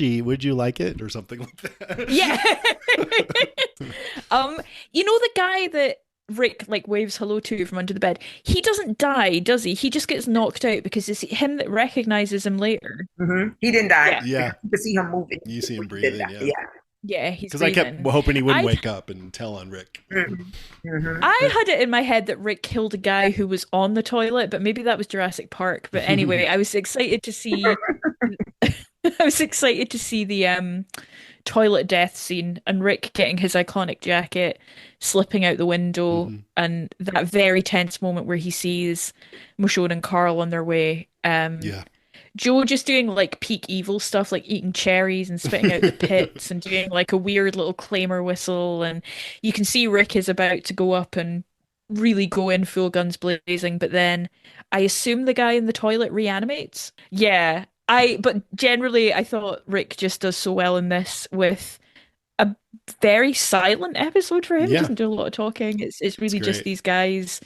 would you like it or something like that? Yeah. The guy that Rick like waves hello to from under the bed. He doesn't die, does he? He just gets knocked out because it's him that recognizes him later. He didn't die Yeah. because Yeah, you could see him moving. you see him He didn't breathing. die. Yeah, Yeah. Yeah, he's because I kept breathing. hoping he wouldn't I wake up and tell on Rick. I had it in my head that Rick killed a guy who was on the toilet, but maybe that was Jurassic Park. But anyway, I was excited to see I was excited to see the toilet death scene and Rick getting his iconic jacket, slipping out the window, Mhm. and that very tense moment where he sees Michonne and Carl on their way. Yeah. Joe just doing like peak evil stuff, like eating cherries and spitting out the pits and doing like a weird little claimer whistle. And you can see Rick is about to go up and really go in full guns blazing, but then I assume the guy in the toilet reanimates. Yeah. But generally I thought Rick just does so well in this with a very silent episode for him. Yeah, Doesn't do a lot of talking. It's it's really just great. these guys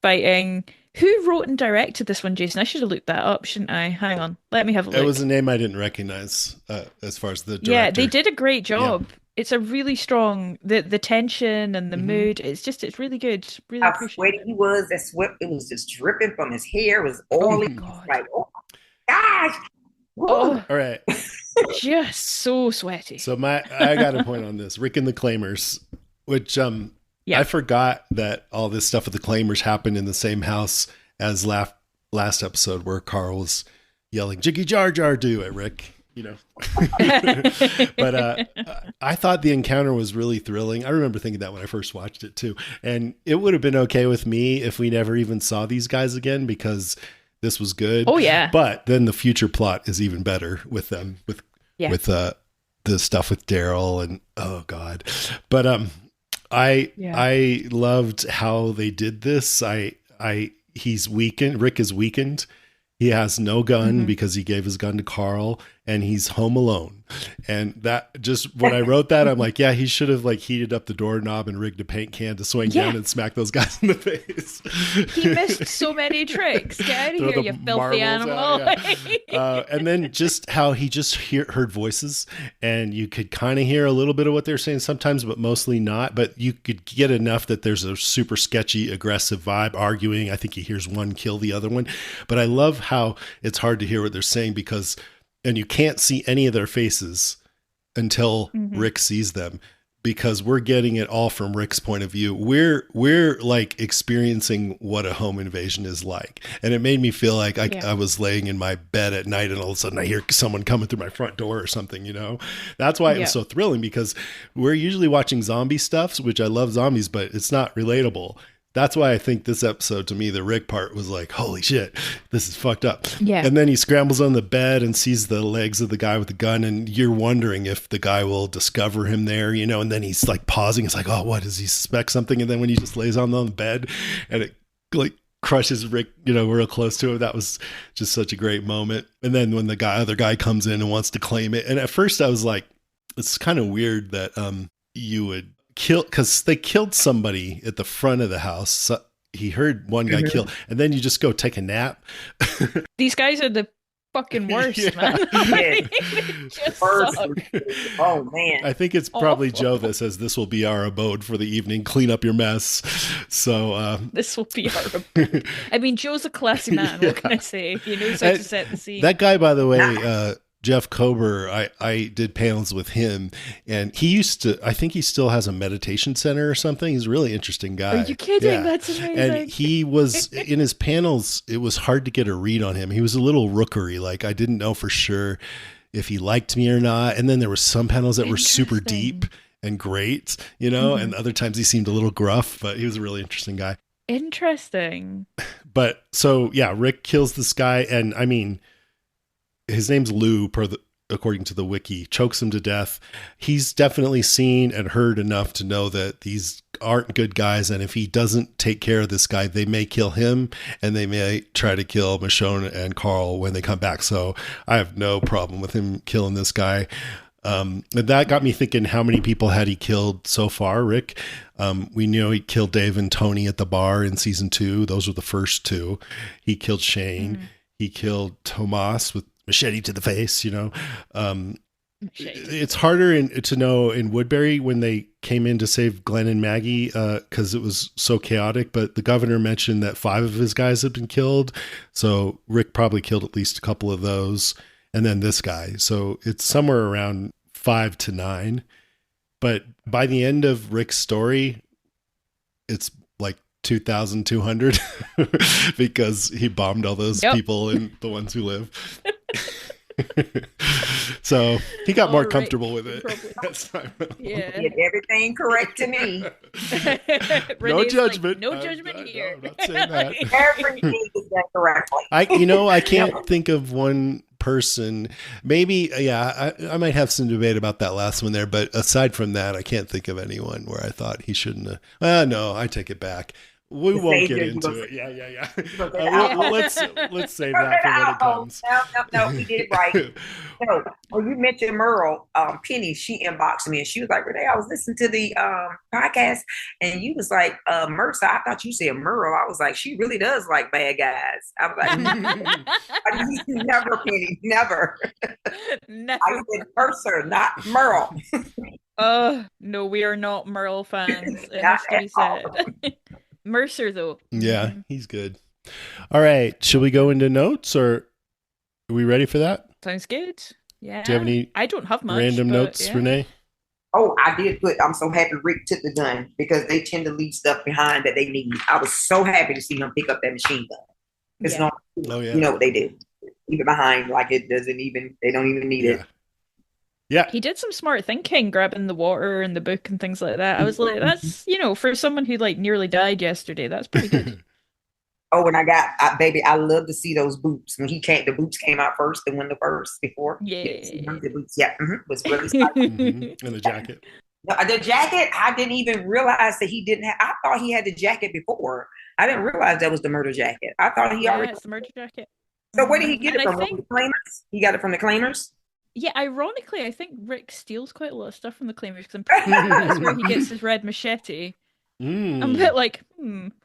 fighting. Who wrote and directed this one, Jason? I should have looked that up, shouldn't I? Hang on. Let me have a It was look. a name I didn't recognize as far as the Yeah, they director. did a great Yeah. job. It's a really strong the tension and the Hmm. mood. It's really good. Really How appreciate sweaty it. he was. That sweat, it was just dripping from his hair. It was Oh oily. my It's God. like, oh my gosh. Woo. Oh, All right. just so sweaty. So I got a point on this. Rick and the Claimers, which Yeah. I forgot that all this stuff with the Claimers happened in the same house as last episode where Carl was yelling "Jiggy Jar Jar do" at Rick. But I thought the encounter was really thrilling. I remember thinking that when I first watched it too, and it would have been okay with me if we never even saw these guys again because this was good. Oh yeah. But then the future plot is even better with them Yeah. with the stuff with Daryl and oh god. But I Yeah. I loved how they did this. He's weakened. Rick is weakened. He has no gun Hmm. because he gave his gun to Carl and he's home alone. And that just when I wrote that, I'm like, yeah, he should have like heated up the doorknob and rigged a paint can to swing Yeah. down and smack those guys in the face. He missed so many tricks. Get out of Throw here, the you filthy marbles animal. out, and then just how he just heard voices and you could kind of hear a little bit of what they're saying sometimes, but mostly not. But you could get enough that there's a super sketchy, aggressive vibe arguing. I think he hears one kill the other one. But I love how it's hard to hear what they're saying and you can't see any of their faces until Mhm. Rick sees them because we're getting it all from Rick's point of view. We're like experiencing what a home invasion is like. And it made me feel like Yeah. I was laying in my bed at night and all of a sudden I hear someone coming through my front door or something, you know? That's why it was Yeah. so thrilling because we're usually watching zombie stuff, which I love zombies, but it's not relatable. That's why I think this episode to me, the Rick part was like, holy shit, this is fucked up. Yeah. And then he scrambles on the bed and sees the legs of the guy with the gun. And you're wondering if the guy will discover him there, you know, and then he's like pausing. It's like, oh, what does he suspect something? And then when he just lays on the bed and it like crushes Rick, you know, real close to him. That was just such a great moment. And then when the other guy comes in and wants to claim it. And at first I was like, it's kind of weird that, you would kill because they killed somebody at the front of the house. So he heard one guy kill, and then you just go take a nap. These guys are the fucking worst, Yeah. man. Yeah. They just First, suck. oh man. I think it's probably Awful. Joe that says this will be our abode for the evening. Clean up your mess. So This will be horrible. I mean, Joe's a classy man. Yeah. What can I say? He knows how to set the scene. that guy, by the way, Jeff Kober, I did panels with him, and he used to. I think he still has a meditation center or something. He's a really interesting guy. Are you kidding? Yeah. That's amazing. And he was in his panels. It was hard to get a read on him. He was a little rookery. Like I didn't know for sure if he liked me or not. And then there were some panels that were super deep and great, you know. And other times he seemed a little gruff, but he was a really interesting guy. Interesting. But so yeah, Rick kills this guy, and I mean, his name's Lou, according to the wiki, chokes him to death. He's definitely seen and heard enough to know that these aren't good guys, and if he doesn't take care of this guy, they may kill him, and they may try to kill Michonne and Carl when they come back. So I have no problem with him killing this guy. And that got me thinking, how many people had he killed so far, Rick? We knew he killed Dave and Tony at the bar in season 2. Those were the first 2. He killed Shane. He killed Tomas with machete to the face, you know. it's harder to know in Woodbury when they came in to save Glenn and Maggie because it was so chaotic. But the governor mentioned that 5 of his guys had been killed. So Rick probably killed at least a couple of those. And then this guy. So it's somewhere around 5 to 9. But by the end of Rick's story, it's like 2,200 because he bombed all those people and the ones who live. So he got more comfortable with it. That's fine. Yeah. Did everything correct to me. No judgment. Like, no judgment here. I'm not saying that. Everything is done correctly. I can't think of one person. Maybe, I might have some debate about that last one there, but aside from that, I can't think of anyone where I thought he shouldn't have. No, I take it back. We won't get into it. Yeah. Let's save that for when it comes. No, we did it right. So, when you mentioned Merle, Penny, she inboxed me and she was like, Renee, I was listening to the podcast and you was like, Mercer, I thought you said Merle. I was like, she really does like bad guys. I was like, never, Penny, never. Never. I said Mercer, not Merle. No, we are not Merle fans. It has to be said. Mercer, though. Yeah, he's good. All right. Should we go into notes or are we ready for that? Sounds good. Yeah. Do you have any I don't have much. random notes, Renee? Oh, I did put, I'm so happy Rick took the gun because they tend to leave stuff behind that they need. I was so happy to see him pick up that machine gun. It's not, you know what they do. Leave it behind like it doesn't even, they don't even need it. Yeah. He did some smart thinking, grabbing the water and the book and things like that. I was like, that's, for someone who like nearly died yesterday, that's pretty good. Oh, and baby, I love to see those boots. When the boots came out first and when the first before. Yeah. The boots, was really exciting. And the jacket. The jacket, I didn't even realize that he didn't have, I thought he had the jacket before. I didn't realize that was the murder jacket. I thought he already. It's the murder jacket. So where did he get it from? The Claimers? He got it from the Claimers? Yeah, ironically, I think Rick steals quite a lot of stuff from the Claimers because I'm pretty sure that's where he gets his red machete. I'm a bit like,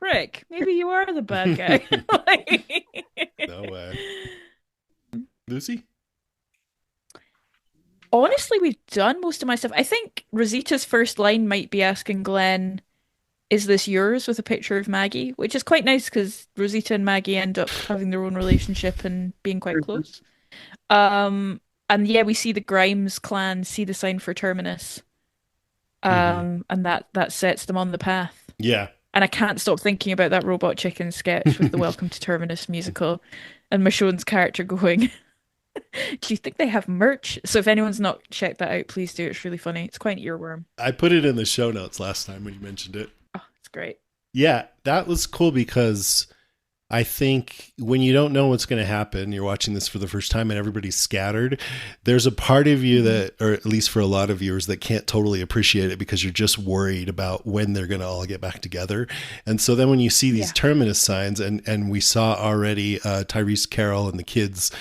Rick, maybe you are the bad guy. No way. Lucy? Honestly, we've done most of my stuff. I think Rosita's first line might be asking Glenn, is this yours, with a picture of Maggie, which is quite nice because Rosita and Maggie end up having their own relationship and being quite close. And yeah, we see the Grimes clan see the sign for Terminus. And that sets them on the path. Yeah. And I can't stop thinking about that Robot Chicken sketch with the Welcome to Terminus musical and Michonne's character going, do you think they have merch? So if anyone's not checked that out, please do. It's really funny. It's quite an earworm. I put it in the show notes last time when you mentioned it. Oh, it's great. Yeah, that was cool because I think when you don't know what's going to happen, you're watching this for the first time and everybody's scattered, there's a part of you that, or at least for a lot of viewers, that can't totally appreciate it because you're just worried about when they're going to all get back together. And so then when you see these Terminus signs, and we saw already Tyrese Carroll and the kids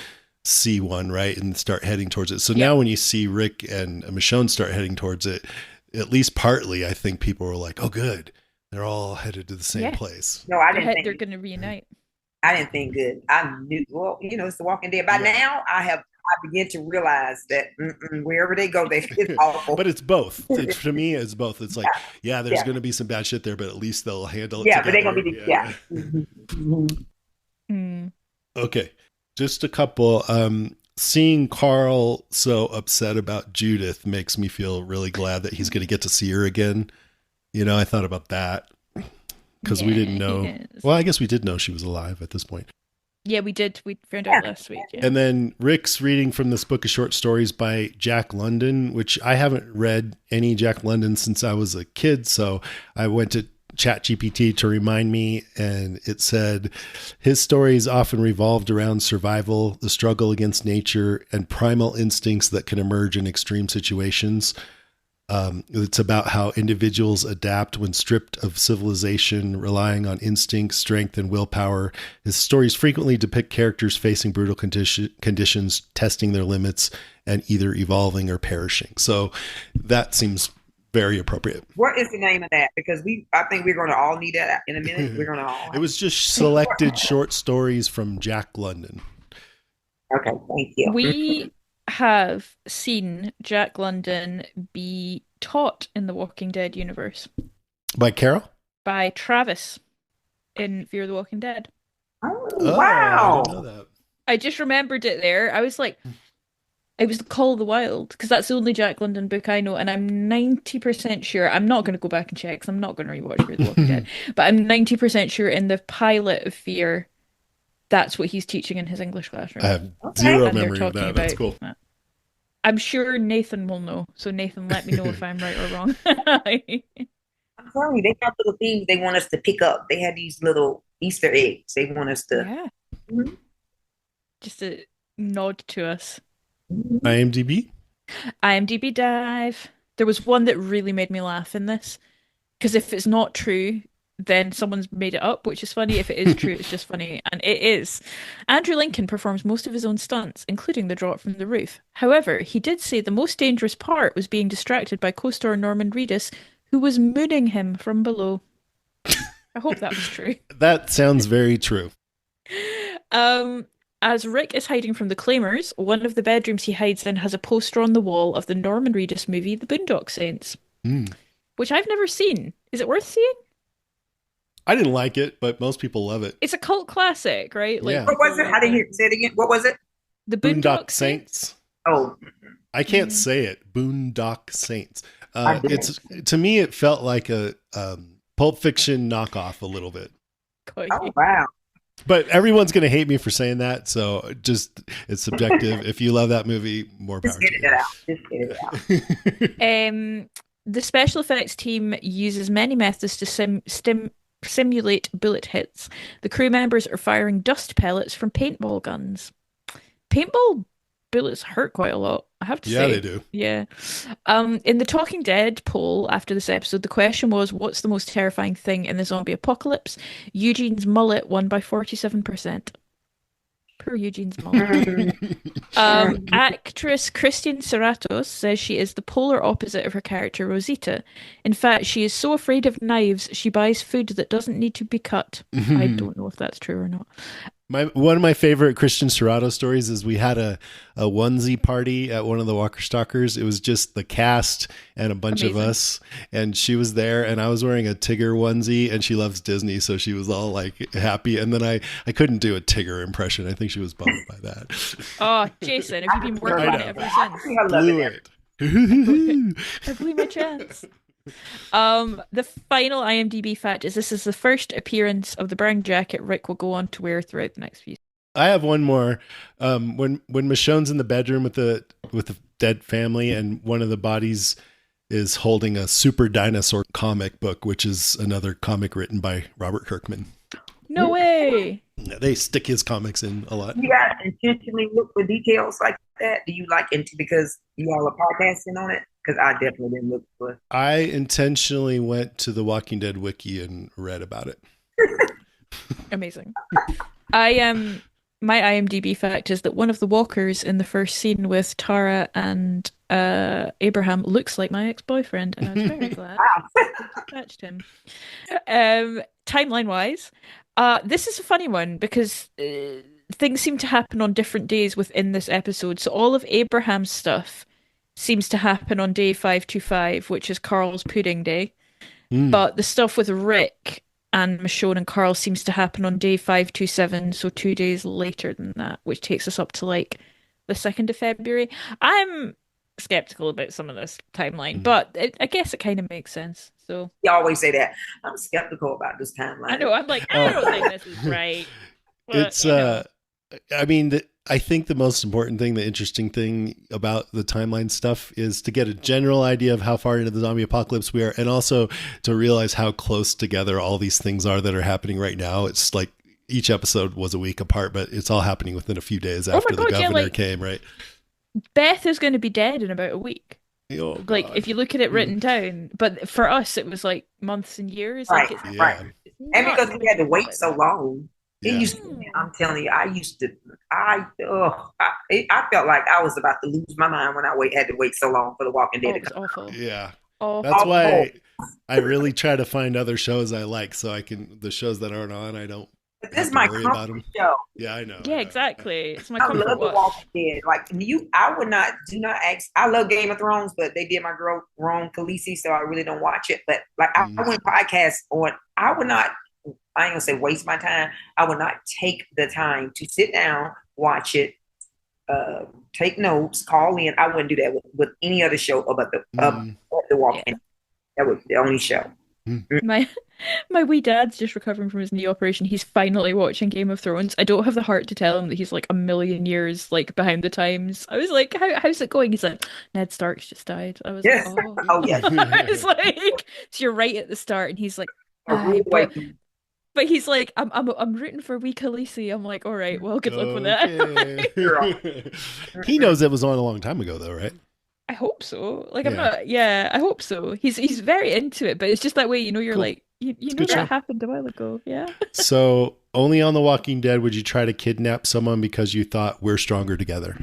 see one, right, and start heading towards it. So now when you see Rick and Michonne start heading towards it, at least partly, I think people were like, oh, good. They're all headed to the same place. No, I didn't think they're going to reunite. I didn't think good. I knew, it's The Walking Dead. By now, I begin to realize that wherever they go, it's awful. But it's both. To me, it's both. It's like, there's going to be some bad shit there, but at least they'll handle it together. But they're going to be, Okay. Just a couple. Seeing Carl so upset about Judith makes me feel really glad that he's going to get to see her again. I thought about that because we didn't know. Well, I guess we did know she was alive at this point. Yeah, we did. We found out last week. Yeah. And then Rick's reading from this book of short stories by Jack London, which I haven't read any Jack London since I was a kid. So I went to ChatGPT to remind me, and it said his stories often revolved around survival, the struggle against nature, and primal instincts that can emerge in extreme situations. It's about how individuals adapt when stripped of civilization, relying on instinct, strength, and willpower. His stories frequently depict characters facing brutal conditions, testing their limits, and either evolving or perishing. So that seems very appropriate. What is the name of that? Because I think we're going to all need that in a minute. We're going to all. It was just selected short stories from Jack London. Okay, thank you. have seen Jack London be taught in the Walking Dead universe By Carol? by Travis in Fear the Walking Dead. Oh, Oh, I didn't know wow. that. I just remembered it there. I was like, it was The Call of the Wild, because that's the only Jack London book I know, and I'm 90% sure. I'm not going to go back and check, because I'm not going to rewatch Fear the Walking Dead, but I'm 90% sure in the pilot of Fear, that's what he's teaching in his English I classroom. have Okay. zero And they're memory of talking that. That's about cool. that. I'm sure Nathan will know. So Nathan, let me know if I'm right or wrong. I'm telling you, they have little things they want us to pick up. They had these little Easter eggs. They want us to. Yeah, Mhm, just a nod to us. mhm. IMDb? IMDb dive. There was one that really made me laugh in this. Because if it's not true, then someone's made it up, which is funny. If it is true, it's just funny. And it is. Andrew Lincoln performs most of his own stunts, including the drop from the roof. However, he did say the most dangerous part was being distracted by co-star Norman Reedus, who was mooning him from below. I hope that was true. That sounds very true. Um, as Rick is hiding from the Claimers, one of the bedrooms he hides in has a poster on the wall of the Norman Reedus movie, The Boondock Saints, Mm. which I've never seen. Is it worth seeing? I didn't like it, but most people love it. It's a cult classic, right? Like Yeah. What was it? people I didn't like hear. Say it again. What was it? the Boondock Boondock Saints. Saints. Oh, I can't Mm, say it. Boondock Saints. I did. It's to me, it felt like a Pulp Fiction knockoff a little bit. got Oh, you. wow. But everyone's going to hate me for saying that, so just it's subjective. If you love that movie, more power Just edit to it out. Just edit it out. Um, the special effects team uses many methods to simulate bullet hits. The crew members are firing dust pellets from paintball guns. Paintball bullets hurt quite a lot, I have to Yeah, say. they do. Yeah. In the Talking Dead poll after this episode, the question was, what's the most terrifying thing in the zombie apocalypse? Eugene's mullet won by 47%. Poor Eugene's mullet. Actress Christine Serratos says she is the polar opposite of her character Rosita. In fact, she is so afraid of knives, she buys food that doesn't need to be cut. I don't know if that's true or not. One of my favorite Christian Serrato stories is we had a onesie party at one of the Walker Stalkers. It was just the cast and a bunch of Amazing. us, and she was there, and I was wearing a Tigger onesie, and she loves Disney, so she was all like happy. And then I couldn't do a Tigger impression. I think she was bummed by that. Oh, Jason, have you been working on it ever I since? think I love Blew it. it. I blew my chance. The final IMDb fact is this is the first appearance of the brown jacket Rick will go on to wear throughout the next few. I have one more. When Michonne's in the bedroom with the dead family, and one of the bodies is holding a Super Dinosaur comic book, which is another comic written by Robert Kirkman. No way. They stick his comics in a lot. You guys intentionally look for details like that? Do you like into because you all are podcasting on it? Because I definitely didn't look for. I intentionally went to the Walking Dead wiki and read about it. Amazing. I my IMDb fact is that one of the walkers in the first scene with Tara and Abraham looks like my ex-boyfriend, and I was very glad Wow. I catched him. Timeline wise, this is a funny one because things seem to happen on different days within this episode. So all of Abraham's stuff seems to happen on day 525, which is Carl's pudding day. Mm. But the stuff with Rick and Michonne and Carl seems to happen on day 527, so 2 days later than that, which takes us up to like the 2nd of February. I'm skeptical about some of this timeline, but I guess it kind of makes sense. So You always say that. I'm skeptical about this timeline. I know, I'm like, I don't think this is right. But, It's I mean, I think the most important thing, the interesting thing about the timeline stuff is to get a general idea of how far into the zombie apocalypse we are, and also to realize how close together all these things are that are happening right now. It's like each episode was a week apart, but it's all happening within a few days after the governor came, right? Beth is going to be dead in about a week. Oh, Like, if you look at it written down, but for us, it was like months and years. Right, Like, it's right. And because we had to wait like so long. It Yeah. used to, I'm telling you, I felt like I was about to lose my mind when I had to wait so long for The Walking Oh, Dead it to was come. awful. Yeah. Awful. That's why I really try to find other shows I like, so I can, the shows that aren't on, I don't But this have is to my worry about comfort them. show. Yeah, I know. Yeah, exactly. It's my I comfort love The watch. Walking Dead. Like I would not do not ask. I love Game of Thrones, but they did my girl wrong, Khaleesi, so I really don't watch it. But like I went podcast on. I would not. I ain't gonna say waste my time. I would not take the time to sit down, watch it, take notes, call in. I wouldn't do that with any other show about the Walking Yeah. Dead. That was the only show. My my wee dad's just recovering from his knee operation. He's finally watching Game of Thrones. I don't have the heart to tell him that he's like a million years like behind the times. I was like, how's it going? He's like, Ned Stark's just died. I was like, Yes. oh. Oh yeah. It's like, so you're right at the start, and he's like, A rude but awakening. he's like, I'm rooting for wee Khaleesi. I'm like, all right, well, good luck with Okay. that. He knows it was on a long time ago, though, right? I hope so. Like, Yeah. yeah, I hope so. He's very into it, but it's just that way, you're Cool. like, you It's a know good that show. happened a while ago. Yeah. So, only on The Walking Dead would you try to kidnap someone because you thought we're stronger together?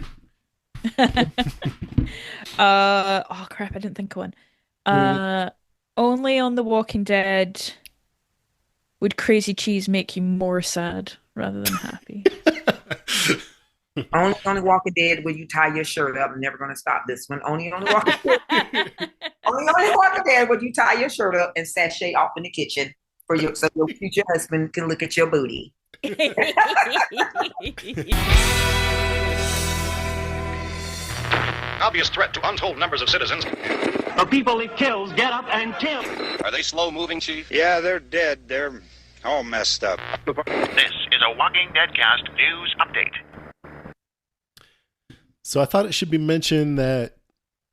Oh crap, I didn't think of one. Only on The Walking Dead would Crazy Cheese make you more sad rather than happy. Only on The Walking Dead will you tie your shirt up. I'm never gonna stop this one. Only on The Walking Dead. Only on The Walking Dead would you tie your shirt up and sashay off in the kitchen for so your future husband can look at your booty. Obvious threat to untold numbers of citizens. The people it kills get up and kill. Are they slow-moving, Chief? Yeah, they're dead. They're all messed up. This is a Walking Deadcast news update. So I thought it should be mentioned that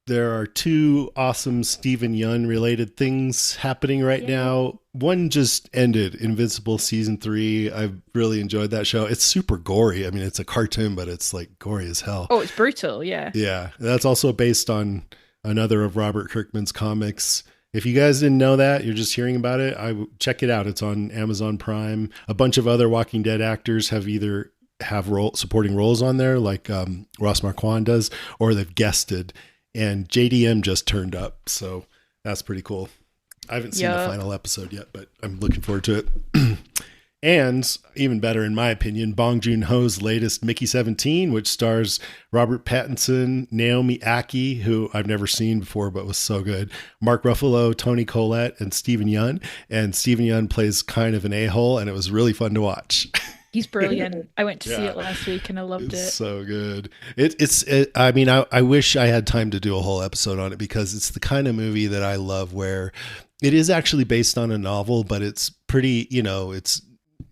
there are two awesome Stephen Yeun related things happening right now. One just ended, Invincible season 3. I've really enjoyed that show. It's super gory. I mean, it's a cartoon, but it's like gory as hell. Oh, it's brutal. Yeah. Yeah. That's also based on another of Robert Kirkman's comics. If you guys didn't know that, you're just hearing about it, check it out. It's on Amazon Prime. A bunch of other Walking Dead actors have either supporting roles on there, like Ross Marquand does, or they've guested. And JDM just turned up, so that's pretty cool. I haven't seen the final episode yet, but I'm looking forward to it. And even better, in my opinion, Bong Joon-ho's latest Mickey 17, which stars Robert Pattinson, Naomi Ackie, who I've never seen before but was so good, Mark Ruffalo, Toni Collette, and Stephen Yeun. And Stephen Yeun plays kind of an a-hole, and it was really fun to watch. He's brilliant. I went to see it last week and I loved it. So good. I mean, I wish I had time to do a whole episode on it because it's the kind of movie that I love where it is actually based on a novel, but it's pretty, it's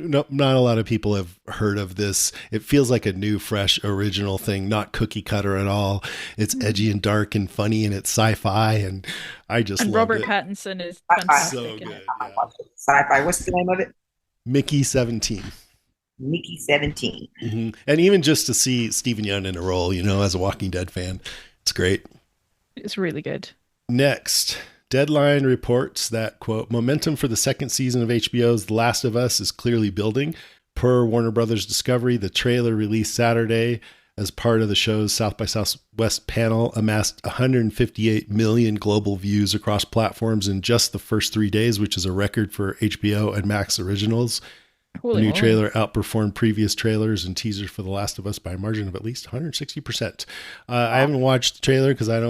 not a lot of people have heard of this. It feels like a new, fresh, original thing, not cookie cutter at all. It's edgy and dark and funny and it's sci-fi and I just love it. Robert Pattinson is fantastic. So good. Yeah. Sci-fi. What's the name of it? Mickey 17. Mickey 17. Mm-hmm. And even just to see Stephen Yeun in a role, as a Walking Dead fan, it's great. It's really good. Next, Deadline reports that, quote, momentum for the second season of HBO's The Last of Us is clearly building. Per Warner Brothers Discovery, the trailer released Saturday as part of the show's South by Southwest panel amassed 158 million global views across platforms in just the first 3 days, which is a record for HBO and Max Originals. The new trailer outperformed previous trailers and teasers for The Last of Us by a margin of at least 160%. I haven't watched the trailer because I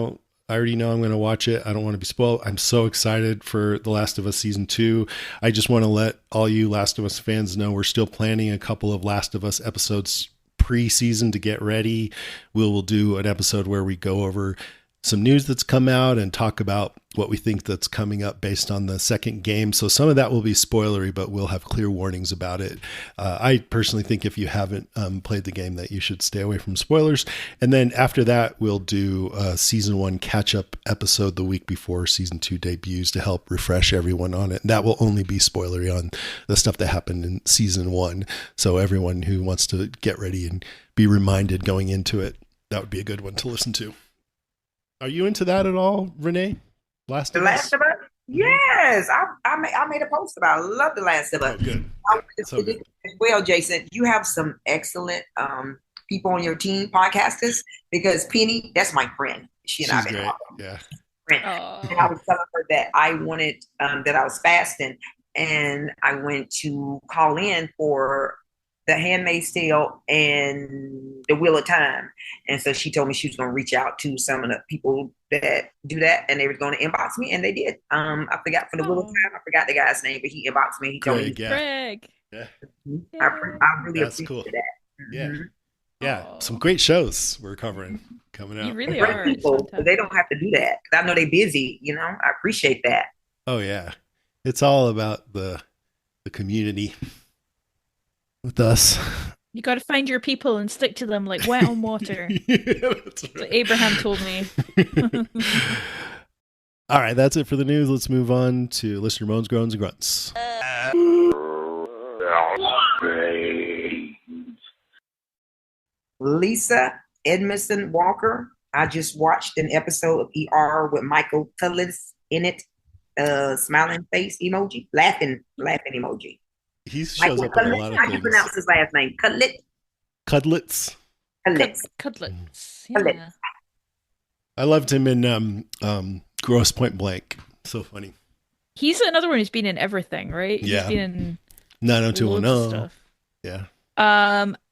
already know I'm going to watch it. I don't want to be spoiled. I'm so excited for The Last of Us Season 2. I just want to let all you Last of Us fans know we're still planning a couple of Last of Us episodes pre-season to get ready. We'll do an episode where we go over some news that's come out and talk about what we think that's coming up based on the second game. So some of that will be spoilery, but we'll have clear warnings about it. I personally think if you haven't played the game that you should stay away from spoilers. And then after that, we'll do a season 1 catch-up episode the week before season 2 debuts to help refresh everyone on it. And that will only be spoilery on the stuff that happened in season 1. So everyone who wants to get ready and be reminded going into it, that would be a good one to listen to. Are you into that at all, Renee? Last of Us? Yes, I made a post about it. I love The Last of Us. Oh, good. So good. Well, Jason, you have some excellent people on your team, podcasters, because Penny, that's my friend. She's great. Yeah. Friend. And I was telling her that I wanted that I was fasting, and I went to call in for The Handmaid's Tale and The Wheel of Time. And so she told me she was going to reach out to some of the people that do that, and they were going to inbox me, and they did. I forgot for The Wheel of Time. I forgot the guy's name, but he inboxed me. He told me. Greg. Yeah. I really That's appreciate cool. that. Yeah. Mhm. Yeah. Some great shows we're covering coming out. You really Great are. It's people, fantastic. they don't have to do that. 'Cause I know they're busy. I appreciate that. Oh yeah. It's all about the community with us. You got to find your people and stick to them like wet on water. That's So right. Abraham told me. All right, that's it for the news. Let's move on to listener moans, groans, and grunts. Lisa Edmondson Walker. I just watched an episode of ER with Michael Tullis in it. Smiling face emoji, laughing emoji. He shows up in a lot of How do you things. pronounce his last name? Cudlets. Cutlets. Cutlets. Yeah. I loved him in Gross Point Blank. So funny. He's another one who's been in everything, right? Yeah. He's been in loads of 90210. stuff. Yeah.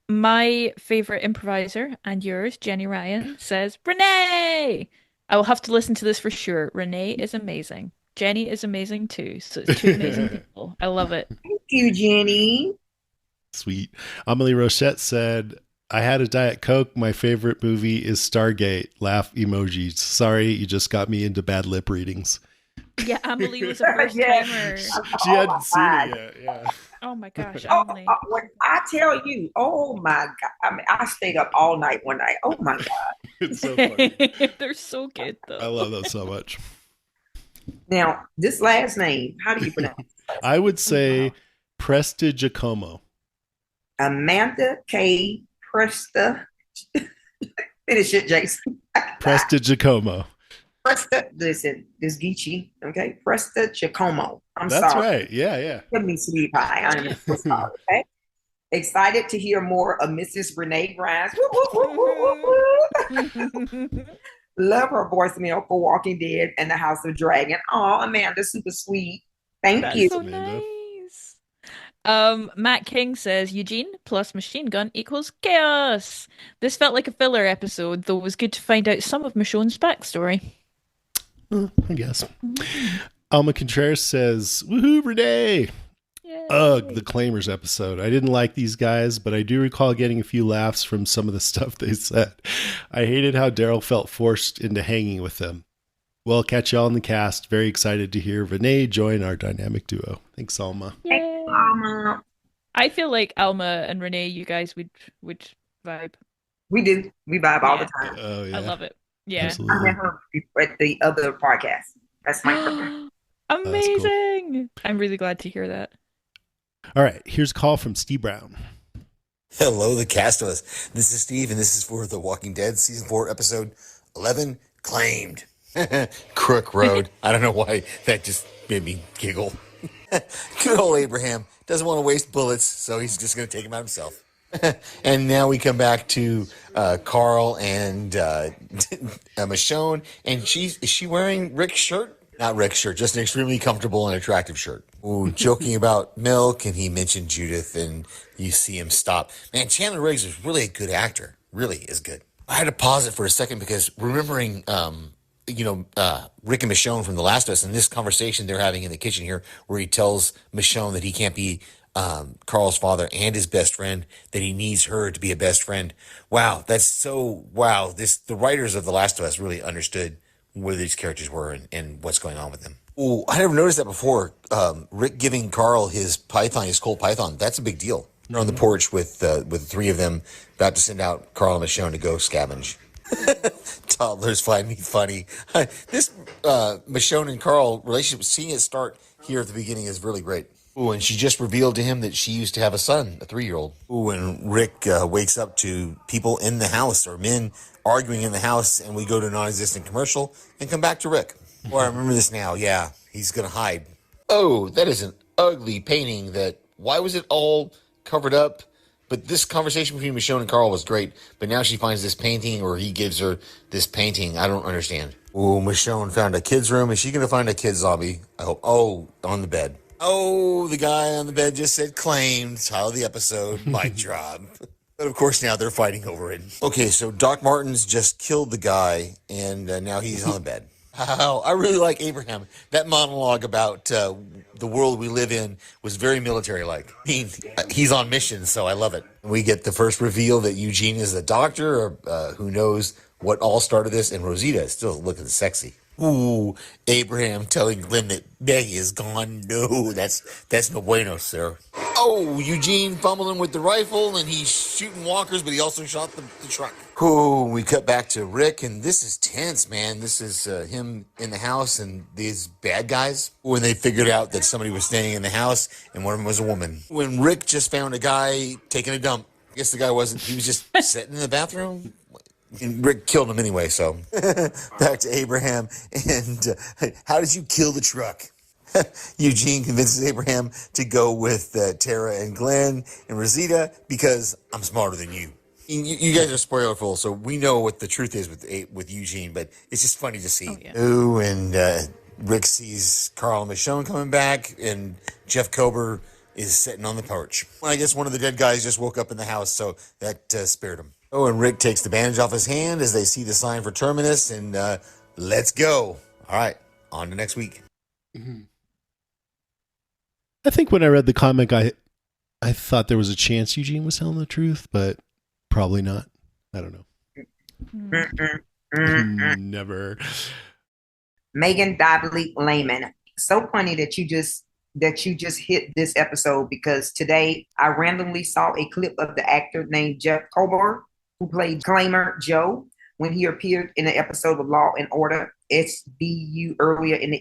My favorite improviser and yours, Jenny Ryan, says Renee. I will have to listen to this for sure. Renee is amazing. Jenny is amazing too. So it's two amazing people. I love it. Thank you, Jenny. Sweet. Amelie Rochette said, I had a Diet Coke. My favorite movie is Stargate. Laugh emojis. Sorry, you just got me into bad lip readings. Yeah, Amelie was a first Yeah. timer. She hadn't seen it yet. Yeah. Oh my gosh, Oh, Amelie. when I tell you, oh my God. I mean, I stayed up all night one night. Oh my God. It's so funny. They're so good I though. love those so much. Now, this last name, how do you pronounce it? I would say Presta Giacomo. Amanda K. Presta. Finish it, Jason. Presta Giacomo. Presta, listen, this Geechee, okay? Presta Giacomo. I'm That's sorry. right. Yeah, yeah. Give me sweet pie. I am so sorry, okay? Excited to hear more of Mrs. Renee Grimes. Woo, woo, woo, woo, woo, woo. Love her voicemail for Walking Dead and the House of Dragon. Oh, Amanda, super sweet. Thank That's you. so Amanda. nice. Matt King says Eugene plus machine gun equals chaos. This felt like a filler episode, though it was good to find out some of Michonne's backstory. I guess. Alma Contreras says, woohoo, Renee. Yay. Ugh, the Claimers episode. I didn't like these guys, but I do recall getting a few laughs from some of the stuff they said. I hated how Daryl felt forced into hanging with them. Well, catch y'all in the cast. Very excited to hear Renee join our dynamic duo. Thanks, Alma. Yay. Mama. I feel like Alma and Renee, you guys would vibe. We do. We vibe all the Yeah. time. Oh, yeah. I love it. Yeah. I Absolutely. met her at the other podcast. That's my friend. Amazing. I'm really glad to hear that. All right, here's a call from Steve Brown. Hello, the cast of us. This is Steve, and this is for The Walking Dead, Season 4, Episode 11, Claimed. Crook Road. I don't know why that just made me giggle. Good old Abraham. Doesn't want to waste bullets, so he's just going to take them out himself. And now we come back to Carl and Michonne, and is she wearing Rick's shirt? Not Rick's shirt, just an extremely comfortable and attractive shirt. Ooh, joking about milk, and he mentioned Judith, and you see him stop. Man, Chandler Riggs is really a good actor. Really is good. I had to pause it for a second because remembering, Rick and Michonne from The Last of Us, and this conversation they're having in the kitchen here, where he tells Michonne that he can't be Carl's father and his best friend, that he needs her to be a best friend. Wow, that's so wow. The writers of The Last of Us really understood where these characters were and what's going on with them. Oh, I never noticed that before. Rick giving Carl his cold python. That's a big deal. They're on the porch with the three of them about to send out Carl and Michonne to go scavenge. Toddlers find me funny. This Michonne and Carl relationship, seeing it start here at the beginning is really great. Ooh, and she just revealed to him that she used to have a son, a 3-year-old. Ooh, and Rick wakes up to people in the house, or men arguing in the house, and we go to a non-existent commercial and come back to Rick. Oh, I remember this now. Yeah, he's going to hide. Oh, that is an ugly painting. Why was it all covered up? But this conversation between Michonne and Carl was great. But now she finds this painting, or he gives her this painting. I don't understand. Ooh, Michonne found a kid's room. Is she going to find a kid zombie? I hope. Oh, on the bed. Oh, the guy on the bed just said claimed. Title of the episode, mic drop. But of course now they're fighting over it. Okay, so Doc Martens just killed the guy, and now he's on the bed. Wow, I really like Abraham. That monologue about the world we live in was very military-like. I mean, he's on mission, so I love it. We get the first reveal that Eugene is a doctor, or who knows what all started this, and Rosita is still looking sexy. Ooh, Abraham telling Glenn that Maggie is gone. No, that's no bueno, sir. Oh, Eugene fumbling with the rifle, and he's shooting walkers, but he also shot the truck. Oh, we cut back to Rick, and this is tense, man. This is him in the house and these bad guys. When they figured out that somebody was staying in the house, and one of them was a woman. When Rick just found a guy taking a dump. I guess the guy wasn't, he was just sitting in the bathroom. And Rick killed him anyway, so. Back to Abraham, and how did you kill the truck? Eugene convinces Abraham to go with Tara and Glenn and Rosita because I'm smarter than you. You guys are spoilerful, so we know what the truth is with Eugene, but it's just funny to see. Oh, yeah. And Rick sees Carl and Michonne coming back, and Jeff Kober is sitting on the porch. Well, I guess one of the dead guys just woke up in the house, so that spared him. Oh, and Rick takes the bandage off his hand as they see the sign for Terminus, and let's go. All right, on to next week. Mm-hmm. I think when I read the comic, I thought there was a chance Eugene was telling the truth, but probably not. I don't know. Never. Megan Dibbley Lehman. So funny that you just hit this episode, because today I randomly saw a clip of the actor named Jeff Kober, who played Claimer Joe when he appeared in an episode of Law and Order SVU earlier in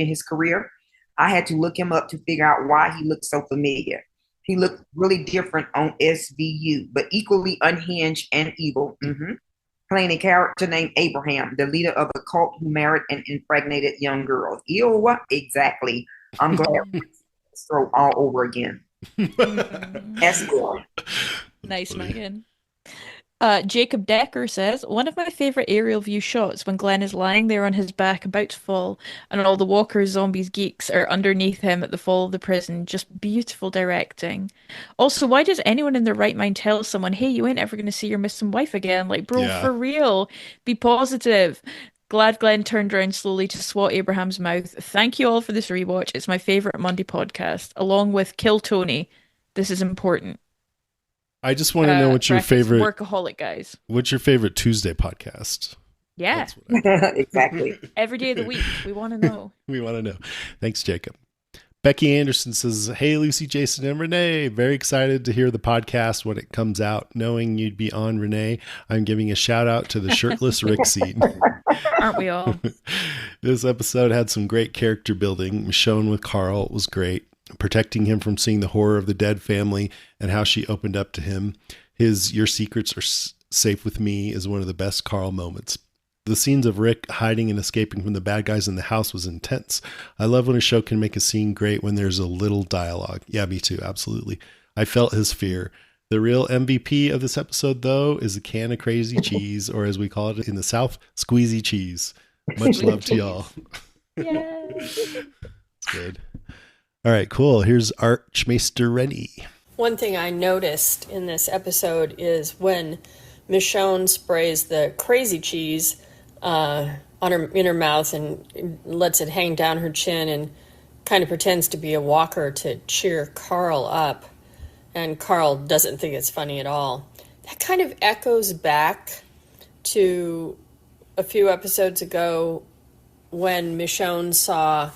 his career. I had to look him up to figure out why he looked so familiar. He looked really different on SVU, but equally unhinged and evil. Mm-hmm. Playing a character named Abraham, the leader of a cult who married and impregnated young girls. Ew, exactly. I'm glad it's thrown all over again. That's good. Nice, Megan. Jacob Decker says, one of my favorite aerial view shots when Glenn is lying there on his back about to fall and all the walkers, zombies, geeks are underneath him at the fall of the prison. Just beautiful directing. Also, why does anyone in their right mind tell someone, hey, you ain't ever going to see your missing wife again? Like, bro, for real, be positive. Glad Glenn turned around slowly to swat Abraham's mouth. Thank you all for this rewatch. It's my favorite Monday podcast, along with Kill Tony. This is important. I just want to know what's your favorite workaholic guys. What's your favorite Tuesday podcast? Yeah, exactly. Every day of the week, we want to know. We want to know. Thanks, Jacob. Becky Anderson says, "Hey, Lucy, Jason, and Renee. Very excited to hear the podcast when it comes out. Knowing you'd be on, Renee, I'm giving a shout out to the shirtless Rick scene. Aren't we all? This episode had some great character building. Michonne with Carl was great. Protecting him from seeing the horror of the dead family and how she opened up to him. His 'Your secrets are safe with me' is one of the best Carl moments. The scenes of Rick hiding and escaping from the bad guys in the house was intense. I love when a show can make a scene great when there's a little dialogue. Yeah, me too. Absolutely. I felt his fear. The real MVP of this episode, though, is a can of crazy cheese, or as we call it in the South, squeezy cheese. Much love to y'all. Yeah. Good. All right, cool. Here's Archmaester Rennie. One thing I noticed in this episode is when Michonne sprays the crazy cheese in her mouth and lets it hang down her chin and kind of pretends to be a walker to cheer Carl up. And Carl doesn't think it's funny at all. That kind of echoes back to a few episodes ago when Michonne saw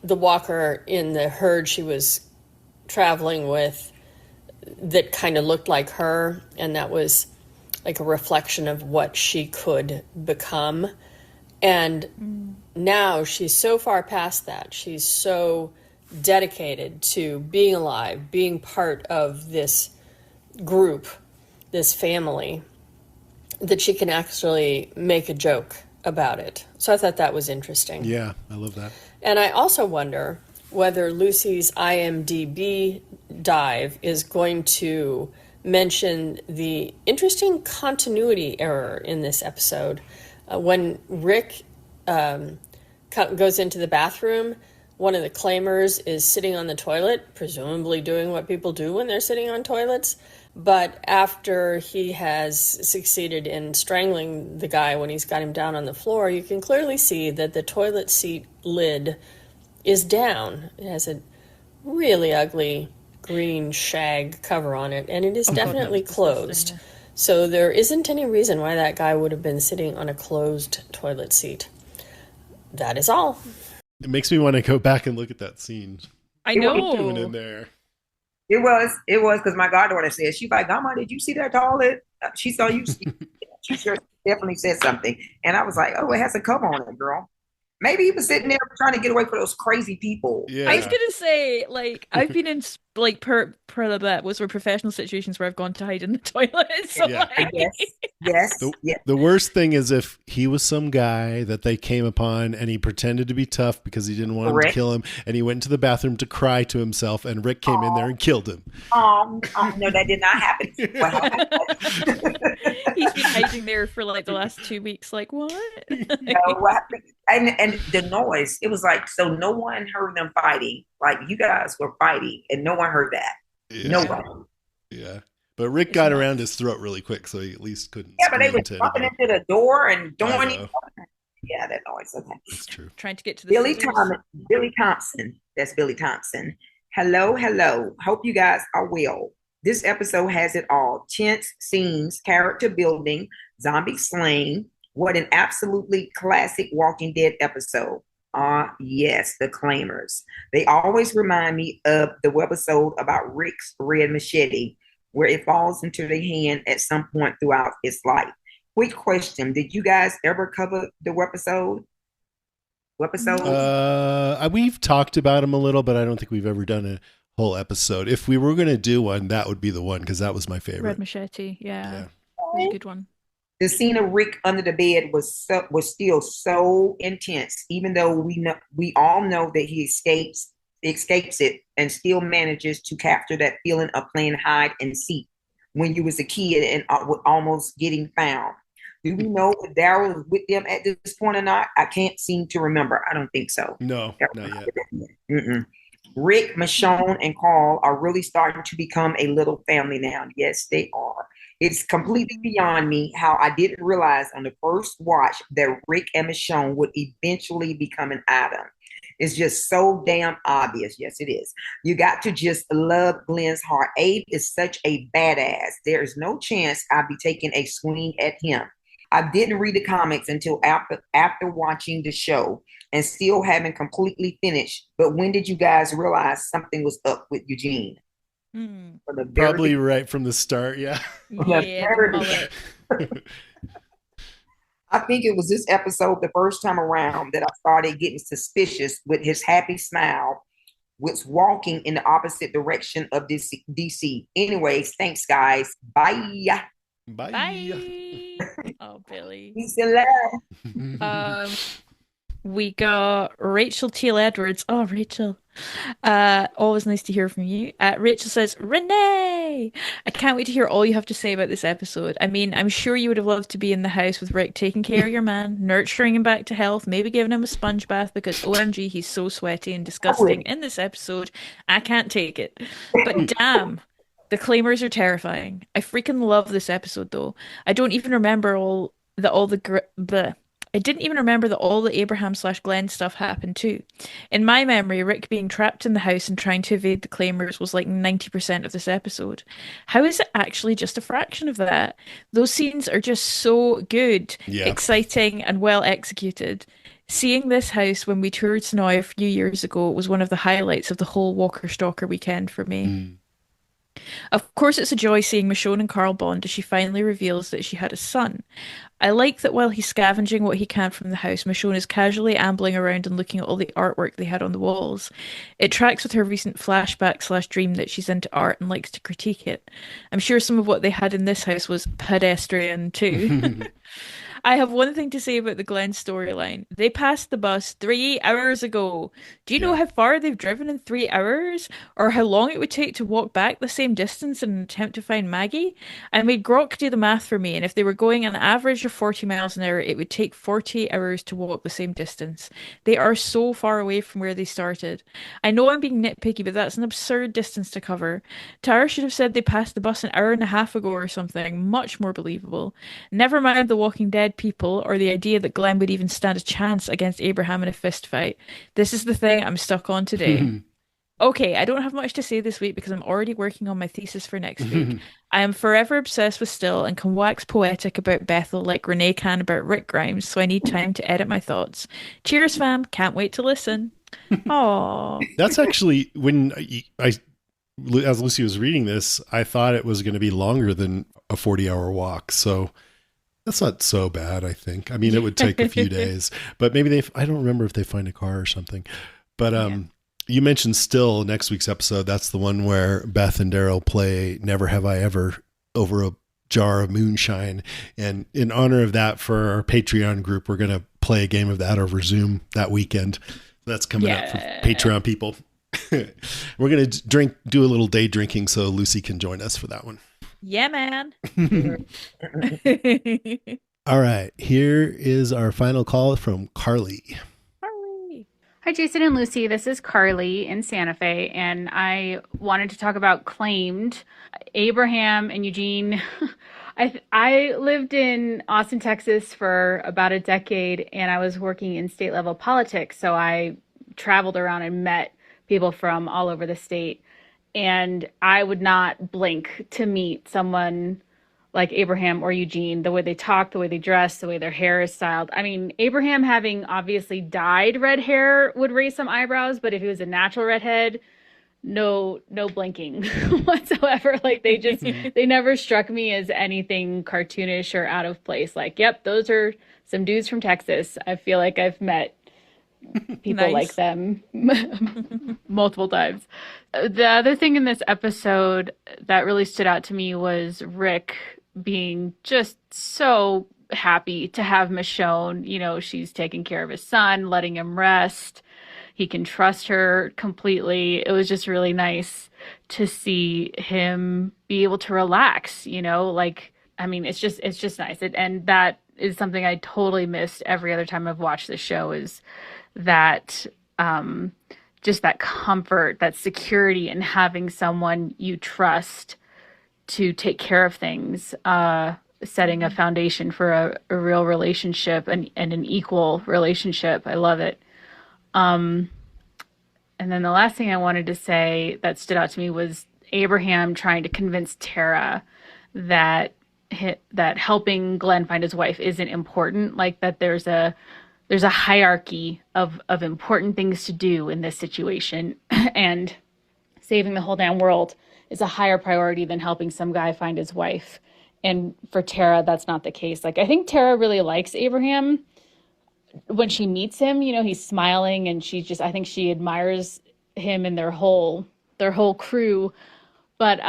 the walker in the herd she was traveling with that kind of looked like her, and that was like a reflection of what she could become. And now she's so far past that. She's so dedicated to being alive, being part of this group, this family, that she can actually make a joke about it. So I thought that was interesting. Yeah, I love that. And I also wonder whether Lucy's IMDb dive is going to mention the interesting continuity error in this episode. When Rick goes into the bathroom, one of the claimers is sitting on the toilet, presumably doing what people do when they're sitting on toilets. But after he has succeeded in strangling the guy when he's got him down on the floor, you can clearly see that the toilet seat lid is down. It has a really ugly green shag cover on it, and it is definitely closed. Yeah. So there isn't any reason why that guy would have been sitting on a closed toilet seat. That is all. It makes me want to go back and look at that scene. I know. What are you doing in there? It was because my goddaughter said, she's like, Grandma, did you see that toilet? She saw you see. She sure definitely said something. And I was like, oh, it has a cover on it, girl. Maybe he was sitting there trying to get away from those crazy people. Yeah. I was gonna say, like, I've been in like was for professional situations where I've gone to hide in the toilet. So Yeah. like... Yes. The worst thing is if he was some guy that they came upon and he pretended to be tough because he didn't want him to kill him, and he went into the bathroom to cry to himself, and Rick came in there and killed him. No, that did not happen. He's been hiding there for like the last 2 weeks. Like, what? And the noise, it was like, so no one heard them fighting. Like, you guys were fighting and no one heard that. Yeah. Nobody. Yeah. But Rick got around his throat really quick, so he at least couldn't. Yeah, but they were bumping into the door and doing it. Yeah, that noise. Okay. That's true. Trying to get to the Billy Thompson. That's Billy Thompson. Hello. Hope you guys are well. This episode has it all. Tense scenes, character building, zombie slaying. What an absolutely classic Walking Dead episode. Yes, the claimers. They always remind me of the webisode about Rick's red machete, where it falls into their hand at some point throughout its life. Quick question. Did you guys ever cover the webisode? We've talked about them a little, but I don't think we've ever done a whole episode. If we were going to do one, that would be the one, because that was my favorite. Red Machete, yeah. That was a good one. The scene of Rick under the bed was still so intense, even though we all know that he escapes it and still manages to capture that feeling of playing hide and seek when you was a kid and almost getting found. Do we know if Daryl was with them at this point or not? I can't seem to remember. I don't think so. No, not yet. Rick, Michonne, and Carl are really starting to become a little family now. Yes, they are. It's completely beyond me how I didn't realize on the first watch that Rick and Michonne would eventually become an item. It's just so damn obvious. Yes, it is. You got to just love Glenn's heart. Abe is such a badass. There is no chance I'd be taking a swing at him. I didn't read the comics until after watching the show and still haven't completely finished. But when did you guys realize something was up with Eugene? Probably right from the start, yeah. I think it was this episode the first time around that I started getting suspicious with his happy smile, was walking in the opposite direction of this DC. Anyways, thanks, guys. Bye. Oh, Billy. Peace and love. We got Rachel Teal Edwards. Oh, Rachel. Always nice to hear from you. Rachel says, Renee! I can't wait to hear all you have to say about this episode. I mean, I'm sure you would have loved to be in the house with Rick taking care of your man, nurturing him back to health, maybe giving him a sponge bath because OMG, he's so sweaty and disgusting in this episode. I can't take it. But damn, the claimers are terrifying. I freaking love this episode though. I don't even remember I didn't even remember that all the Abraham/Glenn stuff happened too. In my memory, Rick being trapped in the house and trying to evade the claimers was like 90% of this episode. How is it actually just a fraction of that? Those scenes are just so good, exciting, and well executed. Seeing this house when we toured Sonoy a few years ago was one of the highlights of the whole Walker Stalker weekend for me. Of course, it's a joy seeing Michonne and Carl bond as she finally reveals that she had a son. I like that while he's scavenging what he can from the house, Michonne is casually ambling around and looking at all the artwork they had on the walls. It tracks with her recent flashback/dream that she's into art and likes to critique it. I'm sure some of what they had in this house was pedestrian too. I have one thing to say about the Glenn storyline. They passed the bus 3 hours ago. Do you know how far they've driven in 3 hours? Or how long it would take to walk back the same distance in an attempt to find Maggie? I made Grok do the math for me, and if they were going an average of 40 miles an hour, it would take 48 hours to walk the same distance. They are so far away from where they started. I know I'm being nitpicky, but that's an absurd distance to cover. Tara should have said they passed the bus an hour and a half ago or something, much more believable. Never mind the Walking Dead people or the idea that Glenn would even stand a chance against Abraham in a fist fight. This is the thing I'm stuck on today. Okay, I don't have much to say this week because I'm already working on my thesis for next week. I am forever obsessed with Still and can wax poetic about Bethel like Renee can about Rick Grimes, so I need time to edit my thoughts. Cheers, fam. Can't wait to listen. Aww. That's actually when as Lucy was reading this, I thought it was going to be longer than a 40-hour walk. So that's not so bad, I think. I mean, it would take a few days, but maybe I don't remember if they find a car or something. But you mentioned Still, next week's episode. That's the one where Beth and Daryl play Never Have I Ever over a jar of moonshine. And in honor of that, for our Patreon group, we're going to play a game of that over Zoom that weekend. That's coming up for Patreon people. We're going to do a little day drinking so Lucy can join us for that one. Yeah, man. All right. Here is our final call from Carly. Hi, Jason and Lucy. This is Carly in Santa Fe, and I wanted to talk about Claimed. Abraham and Eugene. I lived in Austin, Texas for about a decade, and I was working in state level politics. So I traveled around and met people from all over the state. And I would not blink to meet someone like Abraham or Eugene, the way they talk, the way they dress, the way their hair is styled. I mean, Abraham having obviously dyed red hair would raise some eyebrows, but if he was a natural redhead, no blinking whatsoever. Like they never struck me as anything cartoonish or out of place. Like, yep, those are some dudes from Texas. I feel like I've met people like them multiple times. The other thing in this episode that really stood out to me was Rick being just so happy to have Michonne. You know, she's taking care of his son, letting him rest. He can trust her completely. It was just really nice to see him be able to relax, you know, like, I mean, it's just nice. And that is something I totally missed every other time I've watched this show, is that, just that comfort, that security in having someone you trust to take care of things, setting a foundation for a real relationship and an equal relationship. I love it. And then the last thing I wanted to say that stood out to me was Abraham trying to convince Tara that helping Glenn find his wife isn't important, like that there's a hierarchy of important things to do in this situation, and saving the whole damn world is a higher priority than helping some guy find his wife. And for Tara, that's not the case. Like, I think Tara really likes Abraham. When she meets him, you know, he's smiling, and I think she admires him and their whole crew. But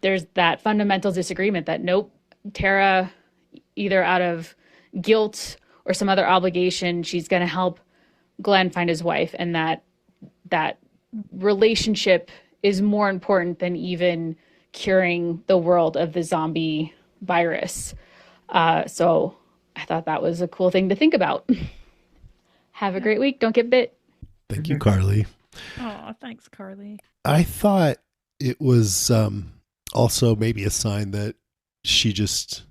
there's that fundamental disagreement that nope, Tara, either out of guilt or some other obligation, she's going to help Glenn find his wife, and that relationship is more important than even curing the world of the zombie virus. So I thought that was a cool thing to think about. Have a great week. Don't get bit. Thank you, Carly. Oh, thanks, Carly. I thought it was also maybe a sign that she just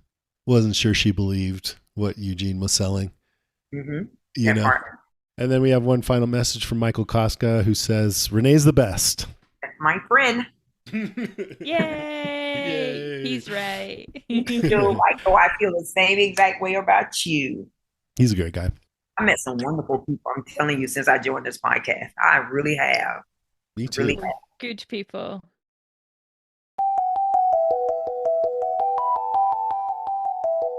wasn't sure she believed what Eugene was selling. Mm-hmm. You know. And then we have one final message from Michael Koska, who says, Renee's the best. That's my friend. Yay! He's right. Michael, I feel the same exact way about you. He's a great guy. I met some wonderful people, I'm telling you, since I joined this podcast. I really have. Me too. Really have. Good people.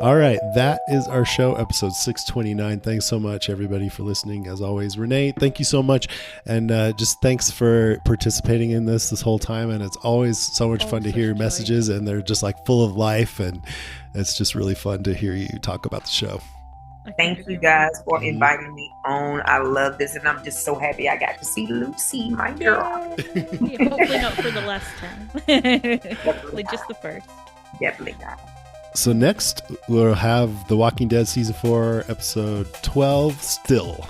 All right, that is our show, episode 629. Thanks so much, everybody, for listening. As always, Renee, thank you so much. And just thanks for participating in this whole time. And it's always so much fun to hear your messages, and they're just like full of life. And it's just really fun to hear you talk about the show. Thank you guys for inviting me on. I love this, and I'm just so happy I got to see Lucy, my girl. Yeah, hopefully not for the last time. Hopefully just the first. Definitely not. So next, we'll have The Walking Dead Season 4, Episode 12, Still.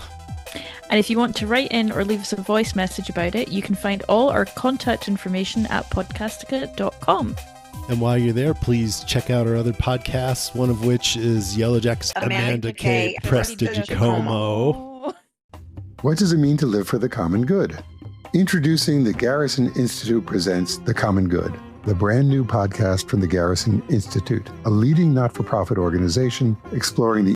And if you want to write in or leave us a voice message about it, you can find all our contact information at podcastica.com. And while you're there, please check out our other podcasts, one of which is Yellowjack's Amanda K. Prestigiacomo. What does it mean to live for the common good? Introducing the Garrison Institute presents The Common Good, the brand new podcast from the Garrison Institute, a leading not-for-profit organization exploring the